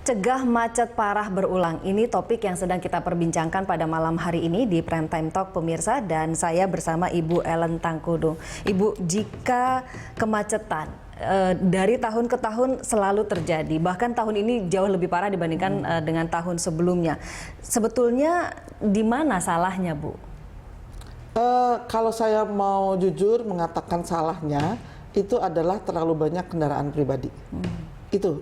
Cegah macet parah berulang. Ini topik yang sedang kita perbincangkan pada malam hari ini di Prime Time Talk pemirsa, dan saya bersama Ibu Ellen Tangkudung. Ibu, jika kemacetan dari tahun ke tahun selalu terjadi, bahkan tahun ini jauh lebih parah dibandingkan dengan tahun sebelumnya. Sebetulnya di mana salahnya, Bu? Kalau saya mau jujur mengatakan salahnya, itu adalah terlalu banyak kendaraan pribadi. Itu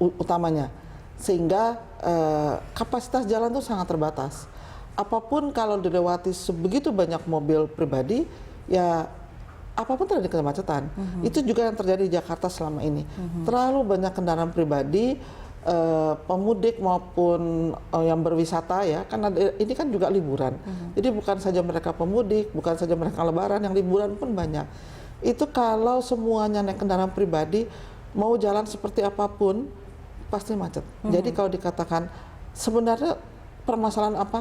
utamanya, sehingga kapasitas jalan itu sangat terbatas. Apapun kalau dilewati sebegitu banyak mobil pribadi, ya apapun terjadi kemacetan. Itu juga yang terjadi di Jakarta selama ini. Terlalu banyak kendaraan pribadi, pemudik maupun yang berwisata, ya, karena ini kan juga liburan. Jadi bukan saja mereka pemudik, bukan saja mereka lebaran, yang liburan pun banyak. Itu kalau semuanya naik kendaraan pribadi, mau jalan seperti apapun pasti macet. Jadi kalau dikatakan sebenarnya permasalahan apa?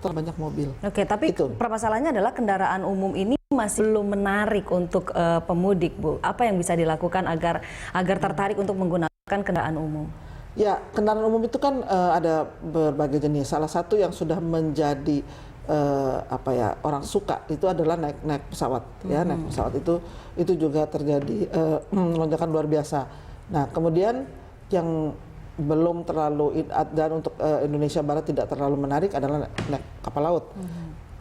Terlalu banyak mobil. Oke, tapi permasalahannya adalah kendaraan umum ini masih belum menarik untuk pemudik, Bu. Apa yang bisa dilakukan agar tertarik untuk menggunakan kendaraan umum? Ya, kendaraan umum itu kan ada berbagai jenis. Salah satu yang sudah menjadi orang suka itu adalah naik pesawat, ya. Naik pesawat itu juga terjadi lonjakan luar biasa. Nah, kemudian yang belum terlalu, dan untuk Indonesia Barat tidak terlalu menarik, adalah naik kapal laut.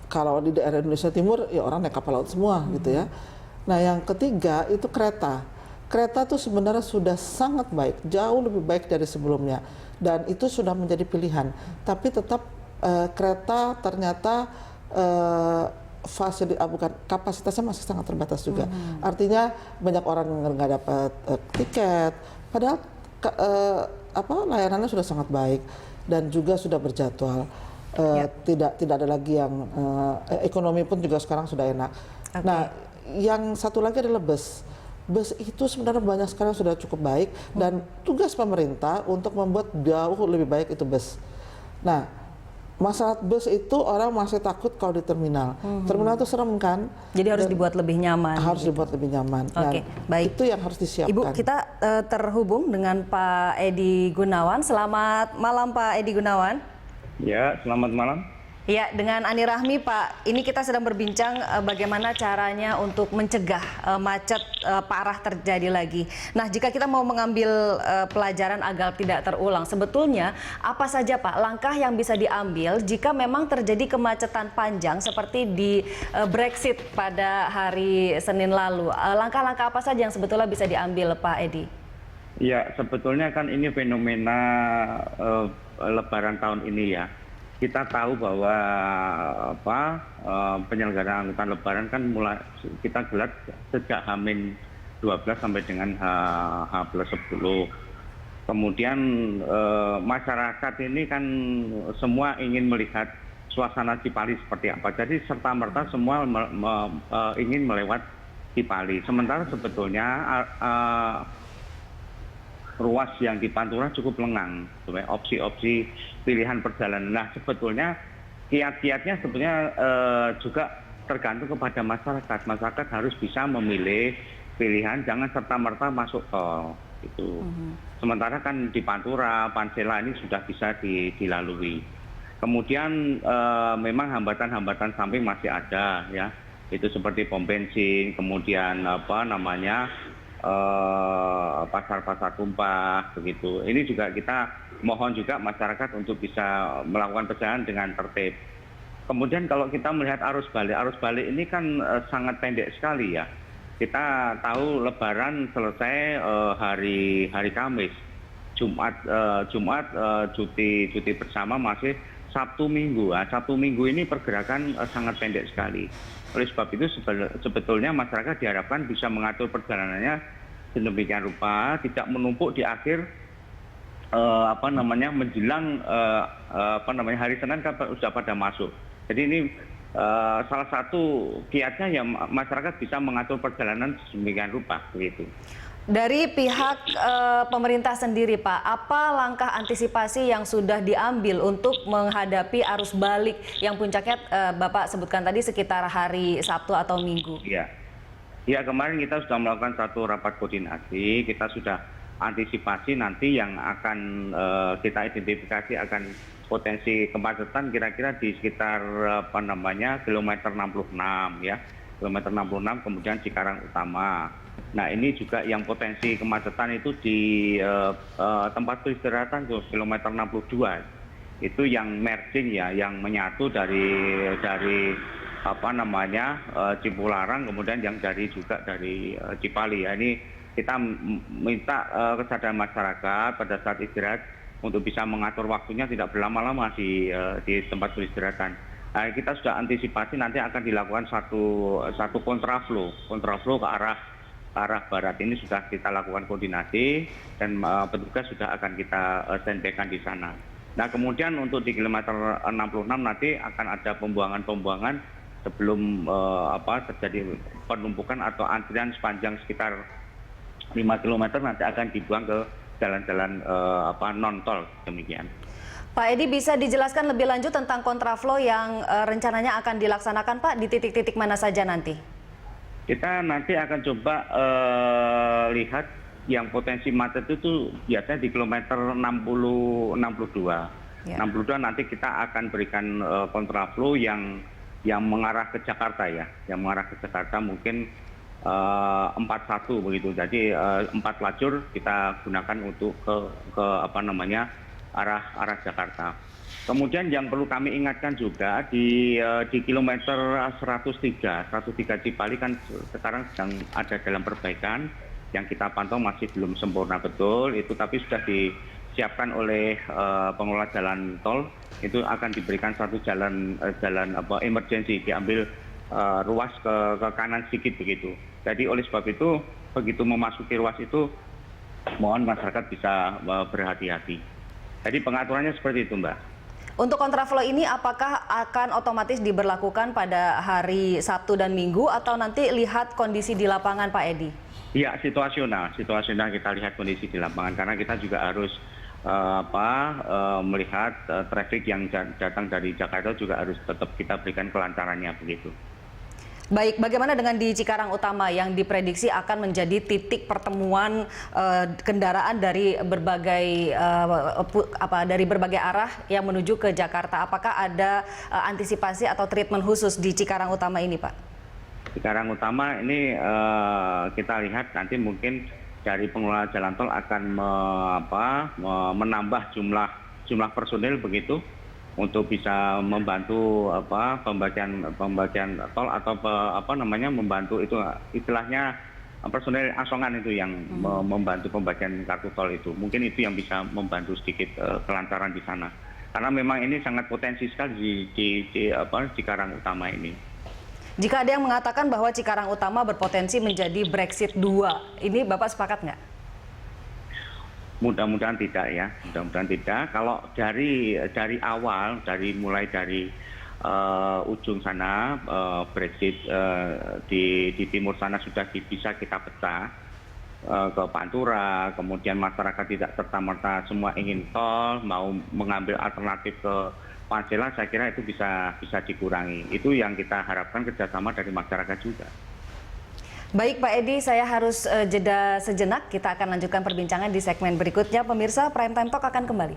Kalau di daerah Indonesia Timur, ya orang naik kapal laut semua, gitu ya. Nah, yang ketiga itu kereta. Kereta tuh sebenarnya sudah sangat baik, jauh lebih baik dari sebelumnya, dan itu sudah menjadi pilihan. Tapi tetap kereta ternyata kapasitasnya masih sangat terbatas juga. Artinya banyak orang nggak dapat tiket, padahal layanannya sudah sangat baik dan juga sudah berjadwal. Tidak ada lagi yang ekonomi pun juga sekarang sudah enak. Nah, yang satu lagi adalah bus. Bus itu sebenarnya banyak sekarang sudah cukup baik, dan tugas pemerintah untuk membuat jauh lebih baik itu bus. Nah, masalah bus itu orang masih takut kalau di terminal. Terminal itu serem kan? Jadi harus dibuat lebih nyaman. Harus dibuat lebih nyaman. Oke, baik. Itu yang harus disiapkan. Ibu, kita terhubung dengan Pak Edi Gunawan. Selamat malam, Pak Edi Gunawan. Ya, selamat malam. Ya, dengan Ani Rahmi, Pak. Ini kita sedang berbincang bagaimana caranya untuk mencegah macet parah terjadi lagi. Nah, jika kita mau mengambil pelajaran agar tidak terulang, sebetulnya apa saja, Pak, langkah yang bisa diambil jika memang terjadi kemacetan panjang seperti di Brexit pada hari Senin lalu? Langkah-langkah apa saja yang sebetulnya bisa diambil, Pak Edi? Ya, sebetulnya kan ini fenomena Lebaran tahun ini, ya. Kita tahu bahwa penyelenggaraan angkutan Lebaran kan mulai kita gelar sejak H-12 sampai dengan H+10. Kemudian masyarakat ini kan semua ingin melihat suasana Cipali seperti apa. Jadi serta-merta semua ingin melewat Cipali. Sementara sebetulnya ruas yang di Pantura cukup lengang, opsi-opsi pilihan perjalanan. Nah, sebetulnya kiat-kiatnya sebetulnya juga tergantung kepada masyarakat. Masyarakat harus bisa memilih pilihan, jangan serta-merta masuk tol. Gitu. Sementara kan di Pantura, Pansela ini sudah bisa dilalui. Kemudian memang hambatan-hambatan samping masih ada, ya. Itu seperti pom bensin, kemudian pasar-pasar tumpah, begitu. Ini juga kita mohon juga masyarakat untuk bisa melakukan perjalanan dengan tertib. Kemudian kalau kita melihat arus balik ini kan sangat pendek sekali, ya. Kita tahu Lebaran selesai hari Kamis, Jumat cuti bersama masih Sabtu Minggu. Sabtu Minggu ini pergerakan sangat pendek sekali. Oleh sebab itu sebetulnya masyarakat diharapkan bisa mengatur perjalanannya sedemikian rupa, tidak menumpuk di akhir menjelang hari Senin kan sudah pada masuk. Jadi ini salah satu kiatnya ya masyarakat bisa mengatur perjalanan sedemikian rupa, begitu. Dari pihak pemerintah sendiri, Pak, apa langkah antisipasi yang sudah diambil untuk menghadapi arus balik yang puncaknya Bapak sebutkan tadi sekitar hari Sabtu atau Minggu? Ya, kemarin kita sudah melakukan satu rapat koordinasi, kita sudah antisipasi nanti yang akan kita identifikasi akan potensi kemacetan kira-kira di sekitar kilometer 66 ya, kilometer 66 kemudian Cikarang Utama. Nah ini juga yang potensi kemacetan itu di tempat peristirahatan tuh kilometer 62 itu yang merging ya, yang menyatu dari Cipularang kemudian yang juga dari Cipali ya. Ini kita minta kesadaran masyarakat pada saat istirahat untuk bisa mengatur waktunya tidak berlama-lama di tempat peristirahatan. Nah, kita sudah antisipasi nanti akan dilakukan satu kontraflow ke arah barat. Ini sudah kita lakukan koordinasi dan petugas sudah akan kita standby-kan di sana. Nah kemudian untuk di kilometer 66 nanti akan ada pembuangan sebelum terjadi penumpukan atau antrian sepanjang sekitar 5 km nanti akan dibuang ke jalan-jalan non-tol demikian. Pak Edi, bisa dijelaskan lebih lanjut tentang kontraflow yang rencananya akan dilaksanakan Pak di titik-titik mana saja nanti? Kita nanti akan coba lihat yang potensi macet itu biasanya di kilometer 62. Ya. 62 nanti kita akan berikan kontraflow yang mengarah ke Jakarta ya, yang mengarah ke Jakarta mungkin 41 begitu. Jadi 4 lajur kita gunakan untuk ke arah Jakarta. Kemudian yang perlu kami ingatkan juga di kilometer 103 Cipali kan sekarang sedang ada dalam perbaikan, yang kita pantau masih belum sempurna betul itu, tapi sudah disiapkan oleh pengelola jalan tol. Itu akan diberikan satu jalan emergency, diambil ruas ke kanan sedikit begitu. Jadi oleh sebab itu begitu memasuki ruas itu mohon masyarakat bisa berhati-hati. Jadi pengaturannya seperti itu, Mbak. Untuk kontraflow ini apakah akan otomatis diberlakukan pada hari Sabtu dan Minggu atau nanti lihat kondisi di lapangan Pak Edi? Ya, situasional kita lihat kondisi di lapangan karena kita juga harus melihat traffic yang datang dari Jakarta juga harus tetap kita berikan kelancarannya begitu. Baik, bagaimana dengan di Cikarang Utama yang diprediksi akan menjadi titik pertemuan kendaraan dari berbagai arah yang menuju ke Jakarta? Apakah ada antisipasi atau treatment khusus di Cikarang Utama ini, Pak? Cikarang Utama ini kita lihat nanti mungkin dari pengelola jalan tol akan menambah jumlah personil begitu untuk bisa membantu pembagian tol atau membantu itu istilahnya personil asongan itu yang membantu pembagian kartu tol itu. Mungkin itu yang bisa membantu sedikit kelancaran di sana. Karena memang ini sangat potensi sekali di Cikarang Utama ini. Jika ada yang mengatakan bahwa Cikarang Utama berpotensi menjadi Brexit 2, ini Bapak sepakat nggak? Mudah-mudahan tidak ya, mudah-mudahan tidak. Kalau dari awal, mulai dari ujung sana Brexit di timur sana sudah bisa kita pecah ke Pantura, kemudian masyarakat tidak serta-merta semua ingin tol, mau mengambil alternatif ke Pancela, saya kira itu bisa dikurangi. Itu yang kita harapkan kerjasama dari masyarakat juga. Baik Pak Edi, saya harus jeda sejenak. Kita akan lanjutkan perbincangan di segmen berikutnya. Pemirsa, Prime Time Talk akan kembali.